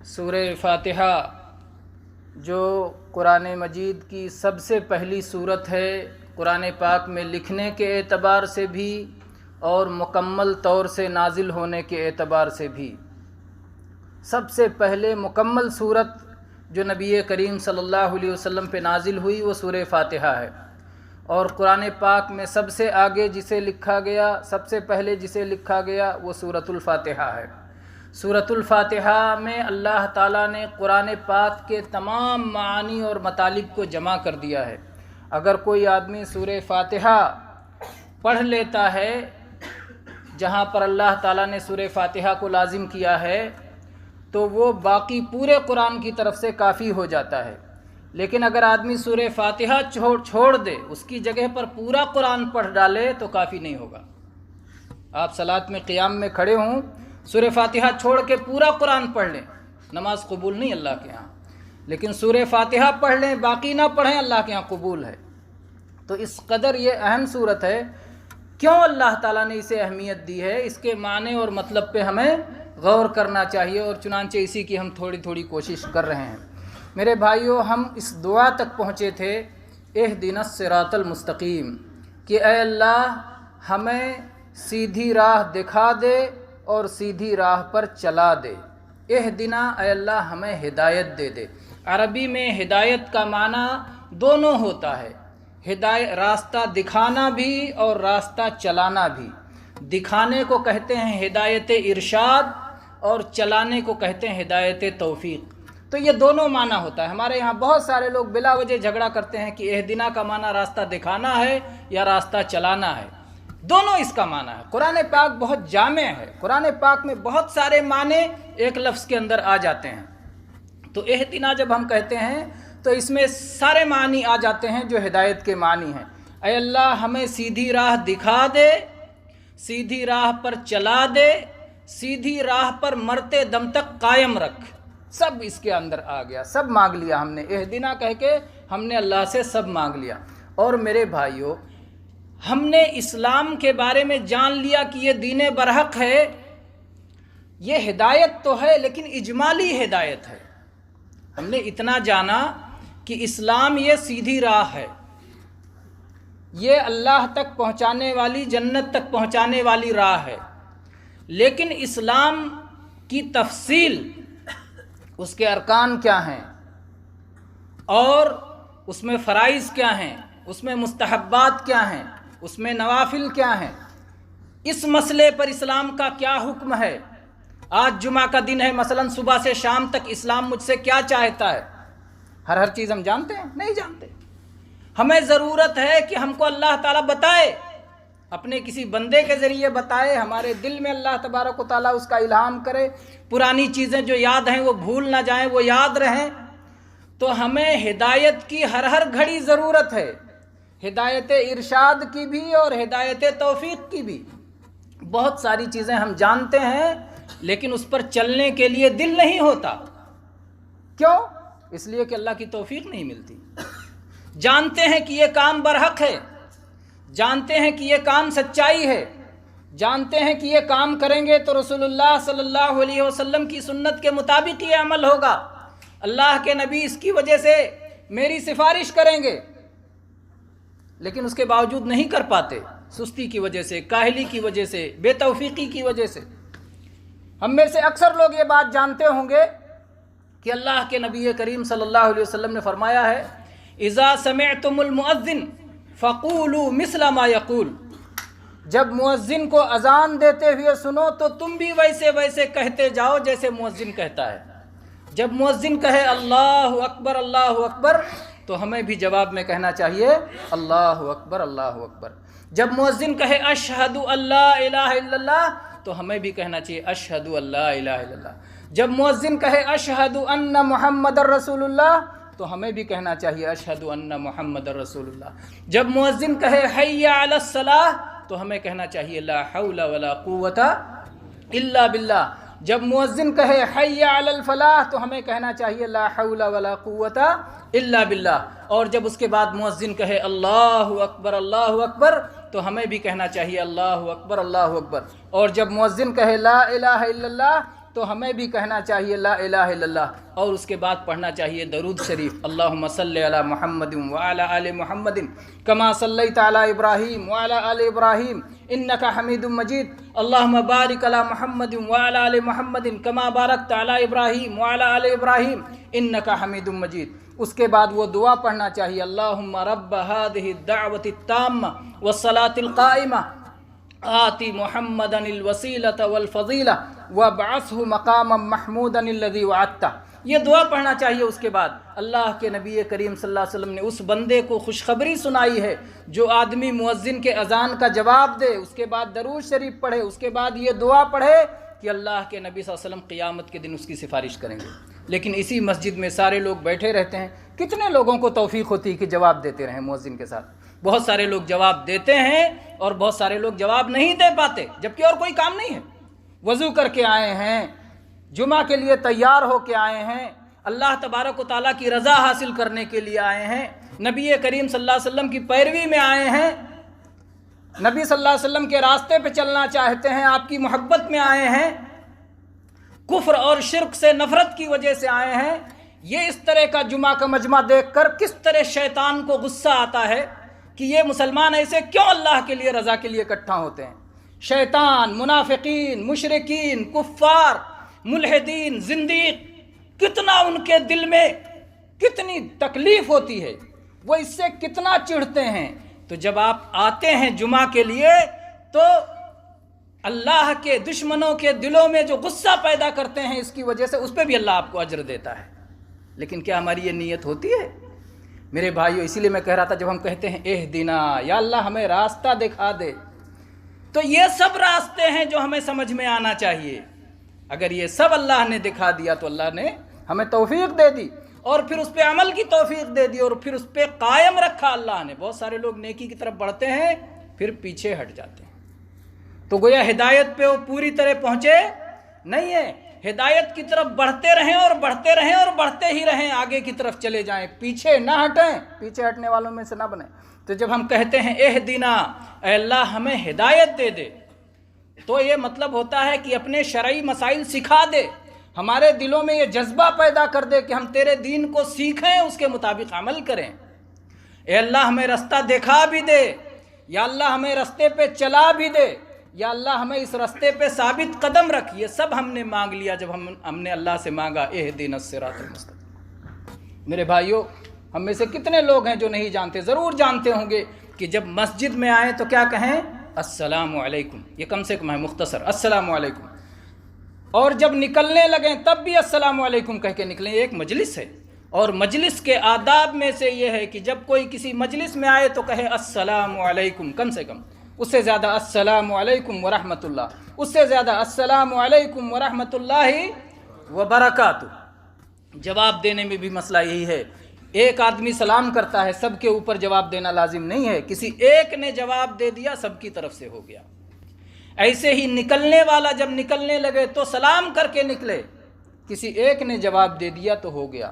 سورہ فاتحہ جو قرآن مجید کی سب سے پہلی سورت ہے، قرآن پاک میں لکھنے کے اعتبار سے بھی اور مکمل طور سے نازل ہونے کے اعتبار سے بھی سب سے پہلے مکمل سورت جو نبی کریم صلی اللہ علیہ وسلم پہ نازل ہوئی وہ سورہ فاتحہ ہے، اور قرآن پاک میں سب سے آگے جسے لکھا گیا، سب سے پہلے جسے لکھا گیا وہ سورۃ الفاتحہ ہے۔ سورۃ الفاتحہ میں اللہ تعالیٰ نے قرآن پاک کے تمام معانی اور مطالب کو جمع کر دیا ہے۔ اگر کوئی آدمی سورہ فاتحہ پڑھ لیتا ہے جہاں پر اللہ تعالیٰ نے سورہ فاتحہ کو لازم کیا ہے تو وہ باقی پورے قرآن کی طرف سے کافی ہو جاتا ہے، لیکن اگر آدمی سورہ فاتحہ چھوڑ دے، اس کی جگہ پر پورا قرآن پڑھ ڈالے تو کافی نہیں ہوگا۔ آپ صلاۃ میں قیام میں کھڑے ہوں، سورہ فاتحہ چھوڑ کے پورا قرآن پڑھ لیں، نماز قبول نہیں اللہ کے ہاں، لیکن سورہ فاتحہ پڑھ لیں باقی نہ پڑھیں اللہ کے ہاں قبول ہے۔ تو اس قدر یہ اہم صورت ہے۔ کیوں اللہ تعالیٰ نے اسے اہمیت دی ہے، اس کے معنی اور مطلب پہ ہمیں غور کرنا چاہیے، اور چنانچہ اسی کی ہم تھوڑی تھوڑی کوشش کر رہے ہیں۔ میرے بھائیو، ہم اس دعا تک پہنچے تھے اہدنا الصراط المستقیم، کہ اے اللہ ہمیں سیدھی راہ دکھا دے اور سیدھی راہ پر چلا دے۔ اہدنا، اے اللہ ہمیں ہدایت دے دے۔ عربی میں ہدایت کا معنی دونوں ہوتا ہے، راستہ دکھانا بھی اور راستہ چلانا بھی۔ دکھانے کو کہتے ہیں ہدایت ارشاد اور چلانے کو کہتے ہیں ہدایت توفیق۔ تو یہ دونوں معنی ہوتا ہے۔ ہمارے یہاں بہت سارے لوگ بلا وجہ جھگڑا کرتے ہیں کہ اہدنا کا معنی راستہ دکھانا ہے یا راستہ چلانا ہے۔ دونوں اس کا معنی ہے۔ قرآن پاک بہت جامع ہے، قرآن پاک میں بہت سارے معنی ایک لفظ کے اندر آ جاتے ہیں۔ تو اہدنا جب ہم کہتے ہیں تو اس میں سارے معنی آ جاتے ہیں جو ہدایت کے معنی ہیں۔ اے اللہ ہمیں سیدھی راہ دکھا دے، سیدھی راہ پر چلا دے، سیدھی راہ پر مرتے دم تک قائم رکھ۔ سب اس کے اندر آ گیا، سب مانگ لیا ہم نے، اہدنا کہہ کے ہم نے اللہ سے سب مانگ لیا۔ اور میرے بھائیو، ہم نے اسلام کے بارے میں جان لیا کہ یہ دین برحق ہے، یہ ہدایت تو ہے لیکن اجمالی ہدایت ہے۔ ہم نے اتنا جانا کہ اسلام یہ سیدھی راہ ہے، یہ اللہ تک پہنچانے والی، جنت تک پہنچانے والی راہ ہے، لیکن اسلام کی تفصیل، اس کے ارکان کیا ہیں اور اس میں فرائض کیا ہیں، اس میں مستحبات کیا ہیں، اس میں نوافل کیا ہیں، اس مسئلے پر اسلام کا کیا حکم ہے۔ آج جمعہ کا دن ہے، مثلا صبح سے شام تک اسلام مجھ سے کیا چاہتا ہے، ہر چیز ہم جانتے ہیں؟ نہیں جانتے۔ ہمیں ضرورت ہے کہ ہم کو اللہ تعالیٰ بتائے، اپنے کسی بندے کے ذریعے بتائے، ہمارے دل میں اللہ تبارک و تعالیٰ اس کا الہام کرے، پرانی چیزیں جو یاد ہیں وہ بھول نہ جائیں، وہ یاد رہیں۔ تو ہمیں ہدایت کی ہر گھڑی ضرورت ہے، ہدایت ارشاد کی بھی اور ہدایت توفیق کی بھی۔ بہت ساری چیزیں ہم جانتے ہیں لیکن اس پر چلنے کے لیے دل نہیں ہوتا۔ کیوں؟ اس لیے کہ اللہ کی توفیق نہیں ملتی۔ جانتے ہیں کہ یہ کام برحق ہے، جانتے ہیں کہ یہ کام سچائی ہے، جانتے ہیں کہ یہ کام کریں گے تو رسول اللہ صلی اللہ علیہ وسلم کی سنت کے مطابق یہ عمل ہوگا، اللہ کے نبی اس کی وجہ سے میری سفارش کریں گے، لیکن اس کے باوجود نہیں کر پاتے، سستی کی وجہ سے، کاہلی کی وجہ سے، بے توفیقی کی وجہ سے۔ ہم میں سے اکثر لوگ یہ بات جانتے ہوں گے کہ اللہ کے نبی کریم صلی اللہ علیہ وسلم نے فرمایا ہے اذا سمعتم المؤذن فقولوا مثل ما یقول، جب مؤذن کو اذان دیتے ہوئے سنو تو تم بھی ویسے کہتے جاؤ جیسے مؤذن کہتا ہے۔ جب مؤذن کہے اللہ اکبر اللہ اکبر تو ہمیں بھی جواب میں کہنا چاہیے اللہ اکبر اللہ اکبر۔ جب مؤذن کہے اشہد ان لا الہ الا اللہ تو ہمیں بھی کہنا چاہیے اشہد ان لا الہ الا اللہ۔ جب مؤذن کہے اشہد ان محمد رسول اللہ تو ہمیں بھی کہنا چاہیے اشہد ان محمد رسول اللہ۔ جب مؤذن کہے حی علی الصلاۃ تو ہمیں کہنا چاہیے لا حول ولا قوت الا باللہ۔ جب مؤذن کہے حی علی الفلاح تو ہمیں کہنا چاہیے لا حول ولا قوت الا باللہ۔ اور جب اس کے بعد مؤذن کہے اللہ اکبر تو ہمیں بھی کہنا چاہیے اللہ اکبر اللہ اکبر۔ اور جب مؤذن کہے لا الہ الا اللہ تو ہمیں بھی کہنا چاہیے لا الہ الا اللہ، اور اس کے بعد پڑھنا چاہیے درود شریف، اللہم صلی علی محمد وعلی آل محمد کما صلیت علی ابراہیم وعلی آل ابراہیم انک حمید مجید، اللہم بارک علی محمد وعلی آل محمد کما بارکت علی ابراہیم وعلی آل ابراہیم انک حمید مجید۔ اس کے بعد وہ دعا پڑھنا چاہیے، اللہم رب هذه الدعوة التامة والصلاة القائمة آتی محمدا الوسیلة والفضیلہ وابعثه مقاما محمودا الذی وعدتہ۔ یہ دعا پڑھنا چاہیے۔ اس کے بعد اللہ کے نبی کریم صلی اللہ علیہ وسلم نے اس بندے کو خوشخبری سنائی ہے جو آدمی مؤذن کے اذان کا جواب دے، اس کے بعد درود شریف پڑھے، اس کے بعد یہ دعا پڑھے کہ اللہ کے نبی صلی اللہ علیہ وسلم قیامت کے دن اس کی سفارش کریں گے۔ لیکن اسی مسجد میں سارے لوگ بیٹھے رہتے ہیں، کتنے لوگوں کو توفیق ہوتی ہے کہ جواب دیتے رہیں مؤذن کے ساتھ؟ بہت سارے لوگ جواب دیتے ہیں اور بہت سارے لوگ جواب نہیں دے پاتے، جبکہ اور کوئی کام نہیں ہے۔ وضو کر کے آئے ہیں، جمعہ کے لیے تیار ہو کے آئے ہیں، اللہ تبارک و تعالیٰ کی رضا حاصل کرنے کے لیے آئے ہیں، نبی کریم صلی اللہ علیہ وسلم کی پیروی میں آئے ہیں، نبی صلی اللہ علیہ وسلم کے راستے پہ چلنا چاہتے ہیں، آپ کی محبت میں آئے ہیں، کفر اور شرک سے نفرت کی وجہ سے آئے ہیں۔ یہ اس طرح کا جمعہ کا مجمع دیکھ کر کس طرح شیطان کو غصہ آتا ہے کہ یہ مسلمان ایسے کیوں اللہ کے لیے رضا کے لیے اکٹھا ہوتے ہیں۔ شیطان، منافقین، مشرکین، کفار، ملحدین، زندیق، کتنا ان کے دل میں کتنی تکلیف ہوتی ہے، وہ اس سے کتنا چڑھتے ہیں۔ تو جب آپ آتے ہیں جمعہ کے لیے تو اللہ کے دشمنوں کے دلوں میں جو غصہ پیدا کرتے ہیں، اس کی وجہ سے اس پہ بھی اللہ آپ کو اجر دیتا ہے۔ لیکن کیا ہماری یہ نیت ہوتی ہے؟ میرے بھائیو، اسی لیے میں کہہ رہا تھا جب ہم کہتے ہیں اہدنا، یا اللہ ہمیں راستہ دکھا دے، تو یہ سب راستے ہیں جو ہمیں سمجھ میں آنا چاہیے۔ اگر یہ سب اللہ نے دکھا دیا تو اللہ نے ہمیں توفیق دے دی، اور پھر اس پہ عمل کی توفیق دے دی، اور پھر اس پہ قائم رکھا اللہ نے۔ بہت سارے لوگ نیکی کی طرف بڑھتے ہیں پھر پیچھے ہٹ جاتے ہیں، تو گویا ہدایت پہ وہ پوری طرح پہنچے نہیں ہیں۔ ہدایت کی طرف بڑھتے رہیں اور بڑھتے رہیں اور بڑھتے ہی رہیں، آگے کی طرف چلے جائیں، پیچھے نہ ہٹیں، پیچھے ہٹنے والوں میں سے نہ بنیں۔ تو جب ہم کہتے ہیں اہدنا، اے اللہ ہمیں ہدایت دے دے، تو یہ مطلب ہوتا ہے کہ اپنے شرعی مسائل سکھا دے، ہمارے دلوں میں یہ جذبہ پیدا کر دے کہ ہم تیرے دین کو سیکھیں، اس کے مطابق عمل کریں۔ اے اللہ ہمیں رستہ دکھا بھی دے، یا اللہ ہمیں رستے پہ چلا بھی دے، یا اللہ ہمیں اس رستے پہ ثابت قدم رکھ۔ یہ سب ہم نے مانگ لیا جب ہم نے اللہ سے مانگا اہدنا الصراط المستقیم۔ میرے بھائیوں، ہم میں سے کتنے لوگ ہیں جو نہیں جانتے؟ ضرور جانتے ہوں گے کہ جب مسجد میں آئیں تو کیا کہیں؟ السلام علیکم، یہ کم سے کم ہے، مختصر السلام علیکم۔ اور جب نکلنے لگیں تب بھی السلام علیکم کہہ کے نکلیں۔ یہ ایک مجلس ہے، اور مجلس کے آداب میں سے یہ ہے کہ جب کوئی کسی مجلس میں آئے تو کہے السلام علیکم، کم سے کم، اس سے زیادہ السلام علیکم ورحمۃ اللہ، اس سے زیادہ السلام علیکم ورحمۃ اللہ وبرکاتہ۔ جواب دینے میں بھی مسئلہ یہی ہے، ایک آدمی سلام کرتا ہے، سب کے اوپر جواب دینا لازم نہیں ہے، کسی ایک نے جواب دے دیا سب کی طرف سے ہو گیا۔ ایسے ہی نکلنے والا جب نکلنے لگے تو سلام کر کے نکلے، کسی ایک نے جواب دے دیا تو ہو گیا۔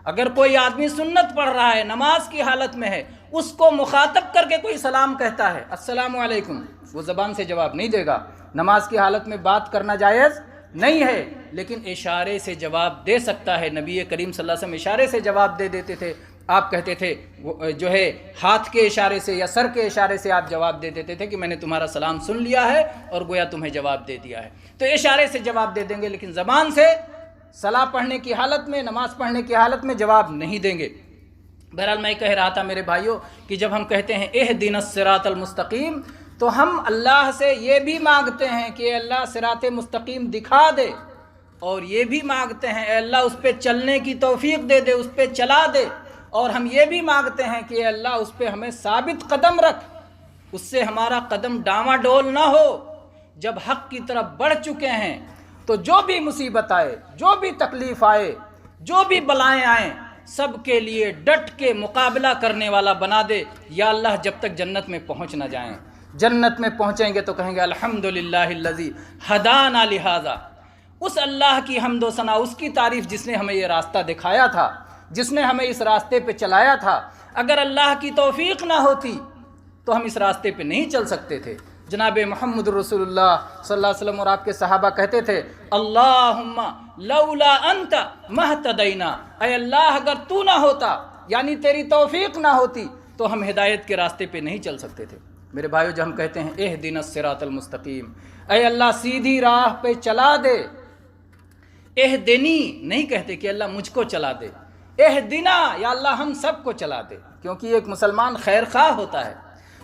اگر کوئی آدمی سنت پڑھ رہا ہے، نماز کی حالت میں ہے، اس کو مخاطب کر کے کوئی سلام کہتا ہے السلام علیکم، وہ زبان سے جواب نہیں دے گا، نماز کی حالت میں بات کرنا جائز نہیں ہے، لیکن اشارے سے جواب دے سکتا ہے۔ نبی کریم صلی اللہ علیہ وسلم اشارے سے جواب دے دیتے تھے، آپ کہتے تھے جو ہے ہاتھ کے اشارے سے یا سر کے اشارے سے آپ جواب دے دیتے تھے کہ میں نے تمہارا سلام سن لیا ہے اور گویا تمہیں جواب دے دیا ہے۔ تو اشارے سے جواب دے دیں گے، لیکن زبان سے صلاح پڑھنے کی حالت میں، نماز پڑھنے کی حالت میں جواب نہیں دیں گے۔ بہرحال میں کہہ رہا تھا میرے بھائیوں کہ جب ہم کہتے ہیں اہدنا الصراط المستقیم تو ہم اللہ سے یہ بھی مانگتے ہیں کہ اے اللہ صراط مستقیم دکھا دے، اور یہ بھی مانگتے ہیں اے اللہ اس پہ چلنے کی توفیق دے دے، اس پہ چلا دے، اور ہم یہ بھی مانگتے ہیں کہ اے اللہ اس پہ ہمیں ثابت قدم رکھ، اس سے ہمارا قدم ڈاواں ڈول نہ ہو۔ جب حق کی طرف بڑھ چکے ہیں تو جو بھی مصیبت آئے، جو بھی تکلیف آئے، جو بھی بلائیں آئیں، سب کے لیے ڈٹ کے مقابلہ کرنے والا بنا دے۔ یا اللہ جب تک جنت میں پہنچ نہ جائیں، جنت میں پہنچیں گے تو کہیں گے الحمدللہ الذی ہدانا لہذا۔ اس اللہ کی حمد و ثنا، اس کی تعریف جس نے ہمیں یہ راستہ دکھایا تھا، جس نے ہمیں اس راستے پہ چلایا تھا۔ اگر اللہ کی توفیق نہ ہوتی تو ہم اس راستے پہ نہیں چل سکتے تھے۔ جناب محمد رسول اللہ صلی اللہ علیہ وسلم اور آپ کے صحابہ کہتے تھے اللہم لولا انت مہتدینا، اے اللہ اگر تو نہ ہوتا یعنی تیری توفیق نہ ہوتی تو ہم ہدایت کے راستے پہ نہیں چل سکتے تھے۔ میرے بھائیو، جب ہم کہتے ہیں اہدنا الصراط المستقیم، اے اللہ سیدھی راہ پہ چلا دے، اہدنی نہیں کہتے کہ اللہ مجھ کو چلا دے، اہدنا یا اللہ ہم سب کو چلا دے، کیونکہ ایک مسلمان خیر خواہ ہوتا ہے،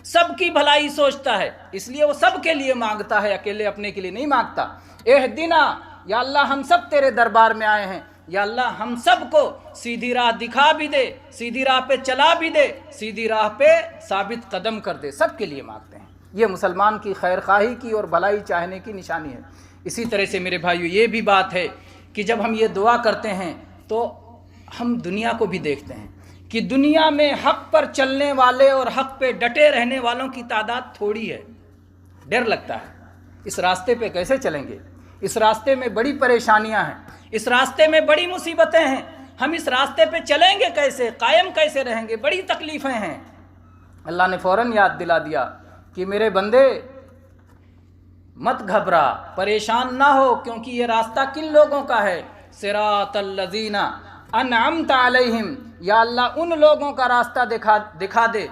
سب کی بھلائی سوچتا ہے، اس لیے وہ سب کے لیے مانگتا ہے، اکیلے اپنے کے لیے نہیں مانگتا۔ اہدنا یا اللہ ہم سب تیرے دربار میں آئے ہیں، یا اللہ ہم سب کو سیدھی راہ دکھا بھی دے، سیدھی راہ پہ چلا بھی دے، سیدھی راہ پہ ثابت قدم کر دے، سب کے لیے مانگتے ہیں۔ یہ مسلمان کی خیر خواہی کی اور بھلائی چاہنے کی نشانی ہے۔ اسی طرح سے میرے بھائیو یہ بھی بات ہے کہ جب ہم یہ دعا کرتے ہیں تو ہم دنیا کو بھی دیکھتے ہیں کہ دنیا میں حق پر چلنے والے اور حق پہ ڈٹے رہنے والوں کی تعداد تھوڑی ہے۔ ڈر لگتا ہے اس راستے پہ کیسے چلیں گے، اس راستے میں بڑی پریشانیاں ہیں، اس راستے میں بڑی مصیبتیں ہیں، ہم اس راستے پہ چلیں گے کیسے، قائم کیسے رہیں گے، بڑی تکلیفیں ہیں۔ اللہ نے فوراً یاد دلا دیا کہ میرے بندے مت گھبرا، پریشان نہ ہو، کیونکہ یہ راستہ کن لوگوں کا ہے؟ صراط الذین انعمت علیہم، یا اللہ ان لوگوں کا راستہ دکھا دے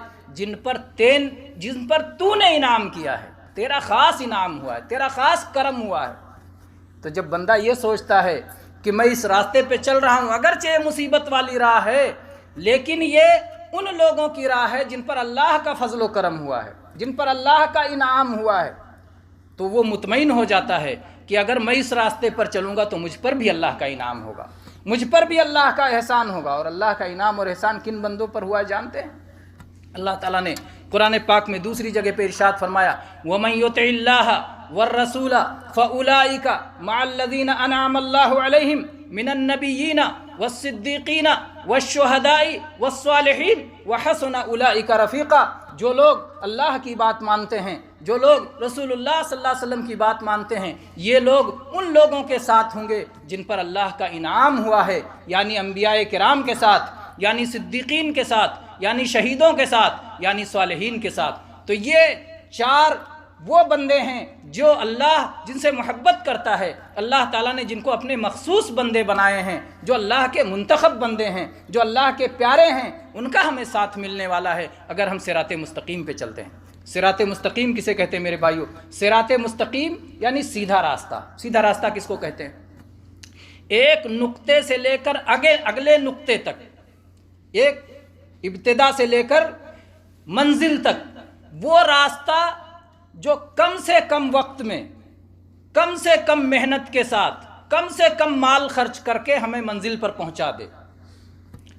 جن پر تو نے انعام کیا ہے، تیرا خاص انعام ہوا ہے، تیرا خاص کرم ہوا ہے۔ تو جب بندہ یہ سوچتا ہے کہ میں اس راستے پہ چل رہا ہوں، اگرچہ یہ مصیبت والی راہ ہے لیکن یہ ان لوگوں کی راہ ہے جن پر اللہ کا فضل و کرم ہوا ہے، جن پر اللہ کا انعام ہوا ہے، تو وہ مطمئن ہو جاتا ہے کہ اگر میں اس راستے پر چلوں گا تو مجھ پر بھی اللہ کا انعام ہوگا، مجھ پر بھی اللہ کا احسان ہوگا۔ اور اللہ کا انعام اور احسان کن بندوں پر ہوا ہے جانتے ہیں؟ اللہ تعالیٰ نے قرآن پاک میں دوسری جگہ پہ ارشاد فرمایا وَمَن يُطِعِ اللَّهَ وَالرَّسُولَ فَأُولَٰئِكَ مَعَ الَّذِينَ أَنْعَمَ اللَّهُ عَلَيْهِمْ مِنَ النَّبِيِّينَ وَالصِّدِّيقِينَ وَالشُّهَدَاءِ وَالصَّالِحِينَ وَحَسُنَ أُولَٰئِكَ رَفِيقًا۔ جو لوگ اللہ کی بات مانتے ہیں، جو لوگ رسول اللہ صلی اللہ علیہ وسلم کی بات مانتے ہیں، یہ لوگ ان لوگوں کے ساتھ ہوں گے جن پر اللہ کا انعام ہوا ہے، یعنی انبیاء کرام کے ساتھ، یعنی صدیقین کے ساتھ، یعنی شہیدوں کے ساتھ، یعنی صالحین کے ساتھ۔ تو یہ چار وہ بندے ہیں جو اللہ جن سے محبت کرتا ہے، اللہ تعالیٰ نے جن کو اپنے مخصوص بندے بنائے ہیں، جو اللہ کے منتخب بندے ہیں، جو اللہ کے پیارے ہیں، ان کا ہمیں ساتھ ملنے والا ہے اگر ہم صراط مستقیم پہ چلتے ہیں۔ صراط مستقیم کسے کہتے ہیں میرے بھائیو؟ صراط مستقیم یعنی سیدھا راستہ۔ سیدھا راستہ کس کو کہتے ہیں؟ ایک نقطے سے لے کر اگلے نقطے تک، ایک ابتدا سے لے کر منزل تک، وہ راستہ جو کم سے کم وقت میں، کم سے کم محنت کے ساتھ، کم سے کم مال خرچ کر کے ہمیں منزل پر پہنچا دے۔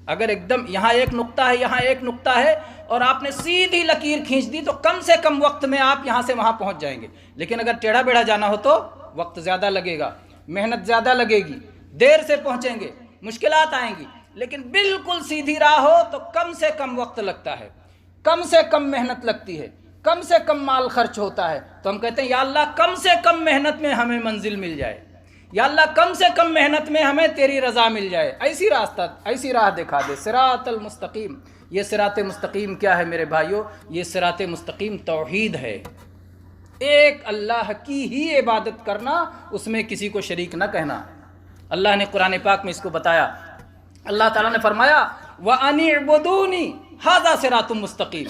اگر ایک دم یہاں ایک نقطہ ہے، یہاں ایک نقطہ ہے اور آپ نے سیدھی لکیر کھینچ دی تو کم سے کم وقت میں آپ یہاں سے وہاں پہنچ جائیں گے۔ لیکن اگر ٹیڑھا بیڑھا جانا ہو تو وقت زیادہ لگے گا، محنت زیادہ لگے گی، دیر سے پہنچیں گے، مشکلات آئیں گی۔ لیکن بالکل سیدھی راہ ہو تو کم سے کم وقت لگتا ہے، کم سے کم محنت لگتی ہے، کم سے کم مال خرچ ہوتا ہے۔ تو ہم کہتے ہیں یا اللہ کم سے کم محنت میں ہمیں منزل مل جائے، یا اللہ کم سے کم محنت میں ہمیں تیری رضا مل جائے، ایسی راہ دکھا دے۔ صراط المستقیم، یہ صراط مستقیم کیا ہے میرے بھائیو؟ یہ صراط مستقیم توحید ہے، ایک اللہ کی ہی عبادت کرنا، اس میں کسی کو شریک نہ کہنا۔ اللہ نے قرآن پاک میں اس کو بتایا، اللہ تعالیٰ نے فرمایا وَأَنِ اعْبُدُونِي هَذَا صِرَاطٌ مُسْتَقِيمٌ،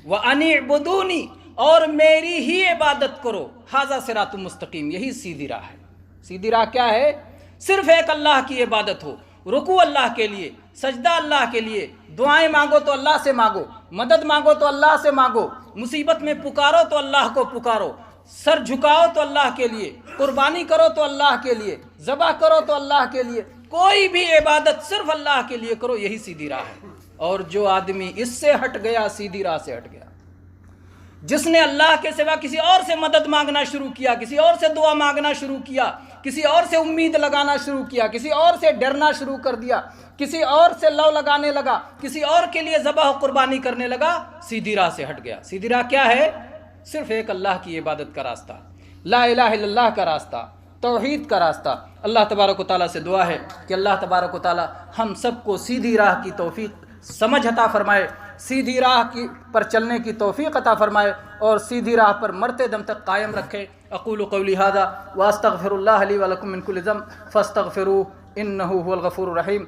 وَأَنِ اعْبُدُونِي اور میری ہی عبادت کرو، هَذَا صِرَاطٌ مُسْتَقِيم، یہی سیدھی راہ ہے۔ سیدھی راہ کیا ہے؟ صرف ایک اللہ کی عبادت ہو، رکوع اللہ کے لیے، سجدہ اللہ کے لیے، دعائیں مانگو تو اللہ سے مانگو، مدد مانگو تو اللہ سے مانگو، مصیبت میں پکارو تو اللہ کو پکارو، سر جھکاؤ تو اللہ کے لیے، قربانی کرو تو اللہ کے لیے، ذبح کرو تو اللہ کے لیے، کوئی بھی عبادت صرف اللہ کے لیے کرو، یہی سیدھی راہ ہے۔ اور جو آدمی اس سے ہٹ گیا، سیدھی راہ سے ہٹ گیا، جس نے اللہ کے سوا کسی اور سے مدد مانگنا شروع کیا، کسی اور سے دعا مانگنا شروع کیا، کسی اور سے امید لگانا شروع کیا، کسی اور سے ڈرنا شروع کر دیا، کسی اور سے لو لگانے لگا، کسی اور کے لیے ذبح و قربانی کرنے لگا، سیدھی راہ سے ہٹ گیا۔ سیدھی راہ کیا ہے؟ صرف ایک اللہ کی عبادت کا راستہ، لا الہ الا اللہ کا راستہ، توحید کا راستہ۔ اللہ تبارک و تعالیٰ سے دعا ہے کہ اللہ تبارک و تعالیٰ ہم سب کو سیدھی راہ کی توفیق سمجھ عطا فرمائے سیدھی راہ کی پر چلنے کی توفیق عطا فرمائے اور سیدھی راہ پر مرتے دم تک قائم رکھے۔ اقول قولی ھذا واستغفر اللہ لی ولکم من کل ذنب فاستغفروہ انہ هو الغفور الرحیم۔